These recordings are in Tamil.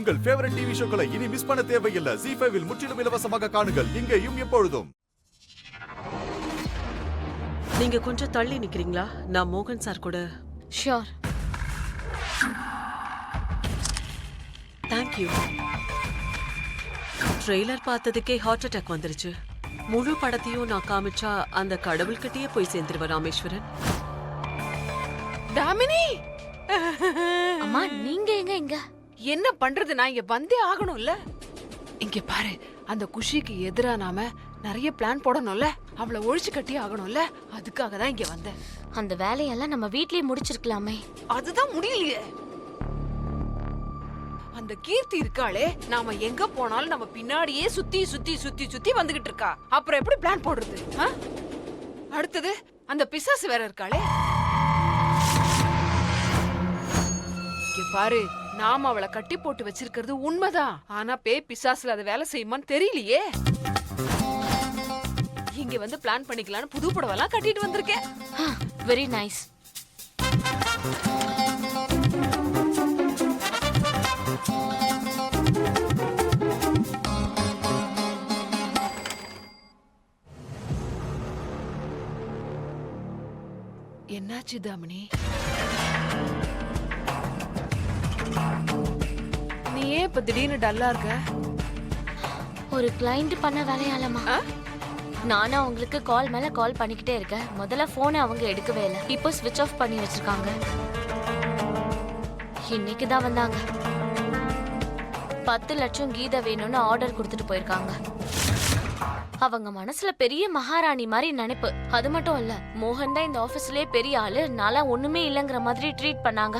உங்கள் ஃபேவரட் டிவி ஷோக்களை இனி மிஸ் பண்ண தேவையில்லை. ZEE5 இல் முற்றிலும் இலவசமாக காணுங்கள். இங்கேயும் எப்பொழுதும். நீங்க கொஞ்சம் தள்ளி நிக்கிறீங்களா? நான் மோகன் சார் கூட. ஷூர். தேங்க்யூ. ட்ரெய்லர் பார்த்ததுக்கே ஹார்ட் அட்டாக் வந்துருச்சு. முழு படத்தையும் நான் காமிச்சா அந்த கடவுள்கிட்டயே போய் சேர்ந்துருவ ராமேஸ்வரன். தாமினி, அம்மா நீங்க எங்க இங்க? என்ன பண்றது? நான் இங்க வந்தே ஆகணும்ல. இங்க பாரு, அந்த குஷிக்கு எதிரா நாம நிறைய பிளான் போடணும்ல, அவளை ஒழிச்சு கட்டி ஆகணும்ல, அதுக்காக தான் இங்க வந்தேன். அந்த வேலையெல்லாம் நம்ம வீட்லயே முடிச்சிருக்கலாமே. அதுதான் முடியலையே. அந்த கீர்த்தி இருக்காளே, நாம எங்க போனாலும் நம்ம பின்னாடியே சுத்தி சுத்தி சுத்தி சுத்தி வந்துகிட்டு இருக்கா. அப்புறம் எப்படி பிளான் போடுறது? அடுத்தது அந்த பிசாசு வேற இருக்காளே. இங்க பாரு, நாம அவளை கட்டி போட்டு வச்சிருக்கிறது உண்மைதான். ஆனா பேய் பிசாசுல அது வேலை செய்யுமான்னு தெரியலையே. இங்க வந்து பிளான் பண்ணிக்கலாம்னு புது புடவெல்லாம் கட்டிட்டு வந்திருக்கேன். Very nice. என்னாச்சு தாமினி? நீ ஏன் இப்ப திடீர்னு டல்லா இருக்க? ஒரு கிளைண்ட் பண்ண வேலையாலமா. நானும் அவங்களுக்கு கால் மேல கால் பண்ணிக்கிட்டே இருக்கேன். முதல்ல போனை அவங்க எடுக்கவே இல்லை. இப்போ ஸ்விட்ச் ஆஃப் பண்ணி வச்சிருக்காங்க. இன்னைக்கு தான் வந்தாங்க. 10 லட்சம் கீதை வேணும்னு ஆர்டர் கொடுத்துட்டு போயிருக்காங்க. அவங்க மனசுல பெரிய மகாராணி மாதிரி நினைப்பு. அது மட்டும் இல்ல, மோகன் தான் இந்த ஆபீஸ்லயே பெரிய ஆளு, நாளா ஒண்ணுமே இல்லங்கிற மாதிரி ட்ரீட் பண்ணாங்க.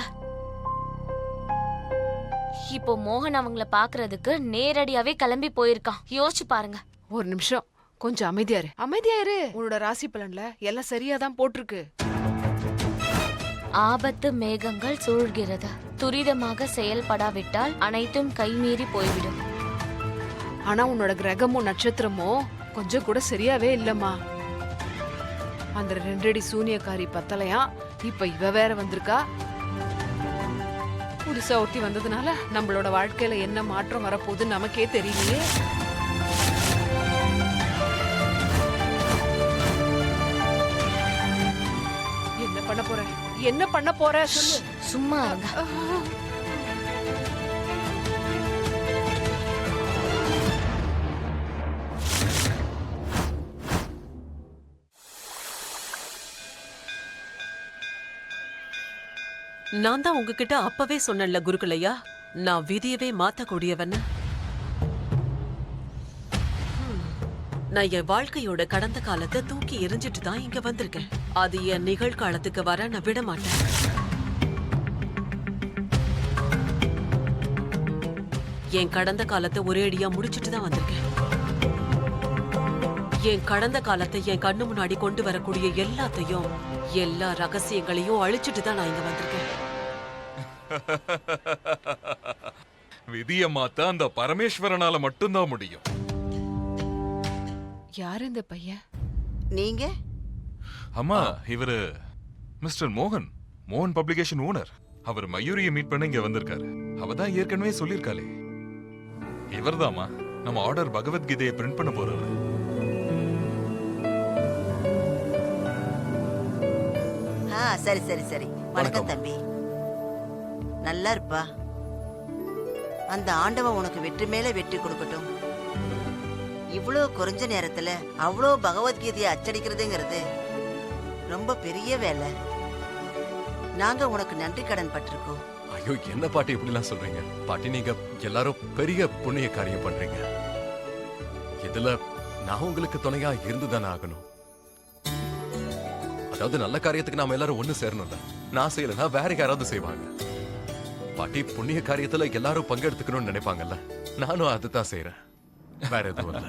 இப்போ மோகன் அவங்கள பாக்குறதுக்கு நேரடியாவே கிளம்பி போயிருக்கான். யோசிச்சு பாருங்க. ஒரு நிமிஷம், கொஞ்சம் அமைதியா இரு. அமைதியா இரு. உன்னோட ராசி பலன்ல எல்லாம் சரியா தான் போட்டிருக்கு. ஆபத்து மேகங்கள் சூழ்கிறது. துரிதமாக செயல்படாவிட்டால் அனைத்தும் கைமீறி போய்விடும். ஆனா உன்னோட கிரகமும் நட்சத்திரமும் கொஞ்சம் கூட சரியாவே இல்லம்மா. அந்த 2 அடி சூனியக்காரி பத்தலையா, இப்ப இவ வேற வந்திருக்கா. புதுசா ஒட்டி வந்ததுனால நம்மளோட வாழ்க்கையில என்ன மாற்றம் வரப்போகுதுன்னு நமக்கே தெரியலையே. என்ன பண்ண போற? என்ன பண்ண போற சொல்லு. சும்மா இருங்க. நான் தான் உங்ககிட்ட அப்பவே சொன்னேன்ல குருகுலையா, நான் விதியவே மாத்தக்கூடியவன்னு. நான் என் வாழ்க்கையோட கடந்த காலத்தை தூக்கி எரிஞ்சிட்டு தான் இங்க வந்திருக்கேன். அது என் நிகழ்காலத்துக்கு வர நான் விட மாட்டேன். என் கடந்த காலத்தை ஒரே அடியா முடிச்சிட்டு தான் வந்திருக்கேன். என் கடந்த காலத்தை என் கண்ணு முன்னாடி கொண்டு வரக்கூடிய எல்லாத்தையும், எல்லா ரகசியங்களையும் அழிச்சிட்டு தான் நான் இங்க வந்திருக்கேன். விதிய மாத்த அந்த பரமேஸ்வரனால மட்டும்தான் முடியும். யாரு இந்த பையன்? நீங்க? அம்மா, இவரு மிஸ்டர் மோகன், மோகன் பப்ளிகேஷன் ஓனர். அவர் மயூரிய மீட் பண்ண இங்க வந்திருக்காரு. அவதான் ஏற்கனவே சொல்லிருக்காளே. இவர்தாமா நம்ம ஆர்டர் பகவத்கீதையை பிரிண்ட் பண்ண போறவர். சரி சரி சரி. வணக்கம் தம்பி. நல்லா இருப்பா. அந்த ஆண்டவன் உனக்கு வெற்றி மேல வெற்றி கொடுக்கட்டும். இவ்வளவு குறைஞ்ச நேரத்துல அவ்வளோ பகவத்கீதையை அச்சடிக்கிறதுங்கிறது ரொம்ப பெரிய வேலை. நாங்க உனக்கு நன்றி கடன் பட்டிருக்கோம். ஐயோ, என்ன பாட்டி இப்படி எல்லாம் சொல்றீங்க? பாட்டி, நீங்க எல்லாரும் பெரிய புண்ணிய காரியம் பண்றீங்க. இதுல நான் உங்களுக்கு துணையா இருந்துதானே ஆகணும். அதாவது நல்ல காரியத்துக்கு நாம எல்லாரும் ஒண்ணு சேரணும்ல. நான் செய்யலன்னா வேற யாராவது செய்வாங்க. பாட்டி, புண்ணிய காரியத்துல எல்லாரும் பங்கெடுத்துக்கணும்னு நினைப்பாங்கல்ல, நானும் அதுதான் செய்யறேன். வேற எதுவும் இல்ல.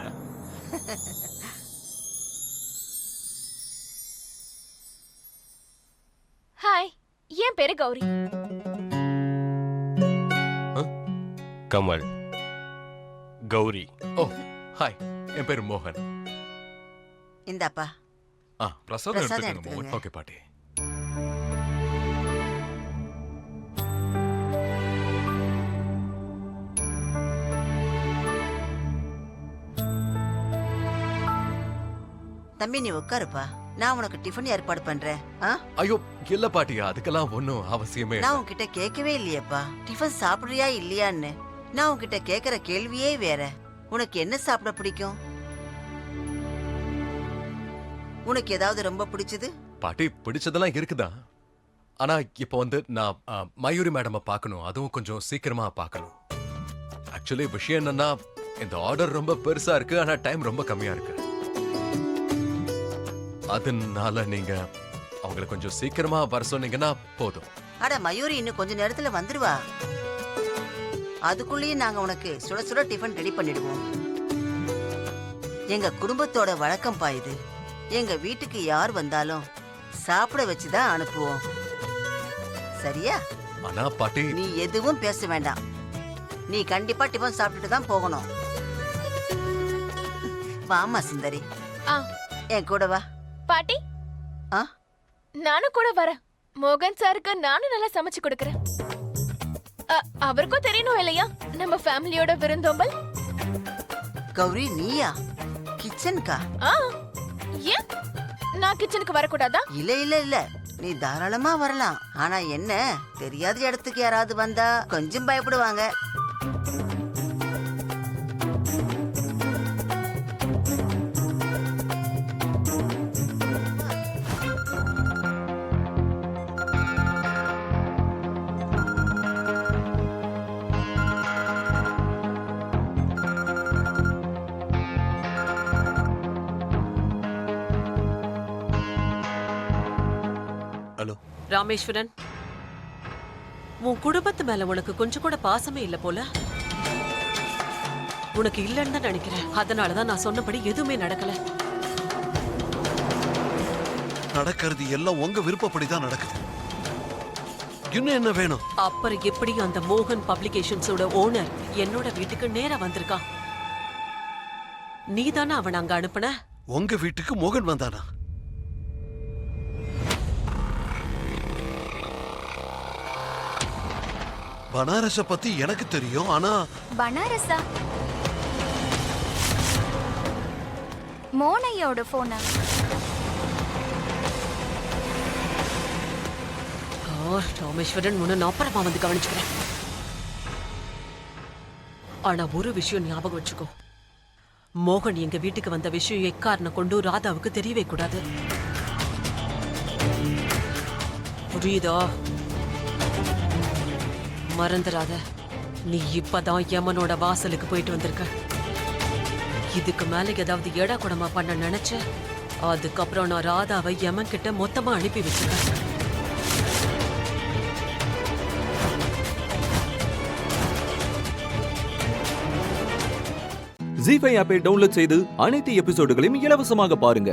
ஹாய், என் பேரு கௌரி. கமல். கௌரி. ஓ ஹாய், என் பேரு மோகன். இந்தாப்பா. பிரசாதம் எடுத்துக்கங்க மோகன். ஓகே பாட்டி. தம்பி நீ உட்காருப்பா, நான் உனக்கு டிஃபன் ஏற்பாடு பண்றேன். ஐயோ இல்ல பாட்டி, அதுக்கெல்லாம் ஒன்னும் அவசியமே நான் இல்ல. உன்கிட்ட கேட்கவே இல்லையேப்பா, டிஃபன் சாப்பிடுறியா இல்லையான்னு. நான் உன்கிட்ட கேக்குற கேள்வியே வேற. உனக்கு என்ன சாப்பிட பிடிக்கும்? உனக்கு ஏதாவது ரொம்ப பிடிச்சது? பாட்டி பிடிச்சதெல்லாம் இருக்குதான். ஆனா இப்ப நான் மயூரி மேடம பார்க்கணும், அதுவும் கொஞ்சம் சீக்கிரமா பார்க்கணும். ஆக்சுவலி விஷயம் என்னன்னா, இந்த ஆர்டர் ரொம்ப பெருசா இருக்கு, ஆனா டைம் ரொம்ப கம்மியா இருக்கு. அதனால நீங்க அவங்களை கொஞ்சம் சீக்கிரமா வர சொன்னீங்கன்னா போதும். அட மயூரி இன்னும் கொஞ்ச நேரத்துல வந்துருவா. அதுக்குள்ளேயே நாங்க உனக்கு சுட சுட டிஃபன் ரெடி பண்ணிடுவோம். எங்க குடும்பத்தோட வழக்கம் இது. எங்க வீட்டுக்கு யார் வந்தாலும் சாப்பிட வச்சுதான் அனுப்புவோம். சரியா? ஆனா பாட்டி, நீ எதுவும் பேச வேண்டாம். நீ கண்டிப்பா டிஃபன் சாப்பிட்டுட்டு தான் போகணும். வாமா சுந்தரி, என் கூட வா. பாட்டி, ஆ? நானும் கூட வரேன். மோகன் சாருக்கு நானும் நல்லா சமைச்சு கொடுக்கறேன். அவருக்கும் தெரியணும் இல்லையா நம்ம ஃபேமிலியோட விருந்தோம்பல். கௌரி நீயா கிச்சனுக்கா? ஏன் நான் கிச்சனுக்கு வரக்கூடாதா? இல்ல இல்ல இல்ல, நீ தாராளமா வரலாம். ஆனா என்ன, தெரியாத இடத்துக்கு யாராவது வந்தா கொஞ்சம் பயப்படுவாங்க. ராமேஸ்வரன், உன் குடும்பத்து மேல உனக்கு கொஞ்சம் கூட பாசமே இல்ல போல. உனக்கு இல்லன்னு தான் நினைக்கிறேன். அதனாலதான் நான் சொன்னபடி எதுவுமே நடக்கல. நடக்கிறது எல்லாம் உங்க விருப்பப்படி தான் நடக்குது. இன்னும் என்ன வேணும்? அப்புறம் எப்படி அந்த மோகன் பப்ளிகேஷன்ஸோட ஓனர் என்னோட வீட்டுக்கு நேரா வந்திருக்கான்? நீதானே அவன் அங்க அனுப்புன? உங்க வீட்டுக்கு மோகன் வந்தானா? பனாரஸ பத்தி எனக்கு தெரியும், ஆனா பனாரஸா? மோனையோட போனா? ராமேஸ்வரன், உன்னை நான் அப்புறமா வந்து கவனிச்சுக்கிறேன். ஆனா ஒரு விஷயம் ஞாபகம் வச்சுக்கோ, மோகன் எங்க வீட்டுக்கு வந்த விஷயம் எக்காரணம் கொண்டு ராதாவுக்கு தெரியவே கூடாது. புரியுதா? மறந்துடாத, நீ இப்பதான் யமனோட வாசலுக்கு போயிட்டு வந்திருக்க. இதுக்கு மேல ஏதாவது எடா கூடமா பண்ண நினைச்ச, அதுக்கப்புறம் நான் ராதாவை யமன் கிட்ட மொத்தமா அனுப்பி வச்சிருக்கேன். ஜீ5 ஆப்பை டவுன்லோட் செய்து அனைத்து எபிசோடுகளையும் இலவசமாக பாருங்க.